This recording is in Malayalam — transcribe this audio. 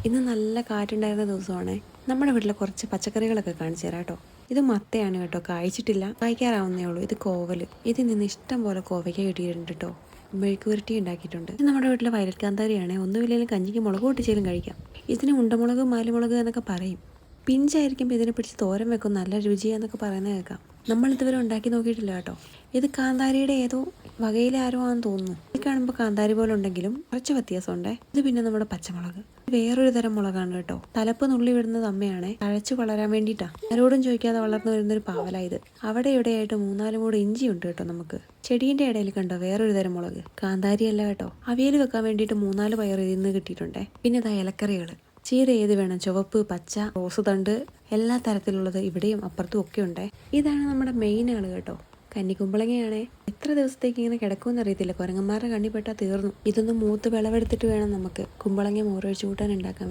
ഇന്ന് നല്ല കാറ്റുണ്ടായിരുന്ന ദിവസമാണേ. നമ്മുടെ വീട്ടിലെ കുറച്ച് പച്ചക്കറികളൊക്കെ കാണിച്ചു തരാം കേട്ടോ. ഇത് മത്തയാണ് കേട്ടോ, കായ്ച്ചിട്ടില്ല, കായ്ക്കാറാവുന്നേ ഉള്ളൂ. ഇത് കോവല്, ഇതിൽ നിന്ന് ഇഷ്ടം പോലെ കോവയ്ക്ക കിട്ടിയിട്ടുണ്ട് കേട്ടോ. മെഴുക്കുവരട്ടി ഉണ്ടാക്കിയിട്ടുണ്ട്. ഇത് നമ്മുടെ വീട്ടിലെ വയലറ്റ് കാന്താരിയാണേ. ഒന്നുമില്ലെങ്കിലും കഞ്ഞിക്ക് മുളക് പൊട്ടിച്ചാലും കഴിക്കാം. ഇതിന് ഉണ്ടമുളക് മാലിമുളക് എന്നൊക്കെ പറയും. പിഞ്ചായിരിക്കുമ്പോൾ ഇതിനെ പിടിച്ച് തോരൻ വെക്കും, നല്ല രുചിയാന്നൊക്കെ പറയുന്നത് കേൾക്കാം. നമ്മൾ ഇതുവരെ ഉണ്ടാക്കി നോക്കിയിട്ടില്ല കേട്ടോ. ഇത് കാന്താരിയുടെ ഏതോ വകയിലെ ആരോ ആണെന്ന് തോന്നുന്നു. ഇത് കാണുമ്പോൾ കാന്താരി പോലെ ഉണ്ടെങ്കിലും കുറച്ച് വ്യത്യാസമുണ്ടേ. ഇത് പിന്നെ നമ്മുടെ പച്ചമുളക്, വേറൊരു തരം മുളകാണ് കേട്ടോ. തലപ്പ് നുള്ളി വിടുന്നത് അമ്മയാണേ, തഴച്ചു വളരാൻ വേണ്ടിയിട്ടാ. ആരോടും ചോദിക്കാതെ വളർന്നു വരുന്നൊരു പാവലായത്. അവിടെ ഇവിടെയായിട്ട് 3-4 മൂട് ഇഞ്ചി ഉണ്ട് കേട്ടോ നമുക്ക്. ചെടീൻ്റെ ഇടയിൽ കണ്ടോ വേറൊരു തരം മുളക്, കാന്താരി അല്ല കേട്ടോ. അവിയൽ വെക്കാൻ വേണ്ടിയിട്ട് 3-4 പയർ ഇതിൽ നിന്ന് കിട്ടിയിട്ടുണ്ടേ. പിന്നെ ഇതാ ഇലക്കറികൾ, ചീര ഏത് വേണം, ചുവപ്പ്, പച്ച, റോസ് തണ്ട്, എല്ലാ തരത്തിലുള്ളത് ഇവിടെയും അപ്പുറത്തും ഒക്കെ ഉണ്ടേ. ഇതാണ് നമ്മുടെ മെയിൻ ആള് കേട്ടോ, കന്നിക്കുമ്പളങ്ങയാണേ. എത്ര ദിവസത്തേക്ക് ഇങ്ങനെ കിടക്കുമെന്ന് അറിയത്തില്ല, കുരങ്ങന്മാരുടെ കണ്ണിപ്പെട്ടാൽ തീർന്നു. ഇതൊന്ന് മൂത്ത് വിളവെടുത്തിട്ട് വേണം നമുക്ക് കുമ്പളങ്ങ മോരൊഴിച്ച് കൂട്ടാൻ ഉണ്ടാക്കാൻ.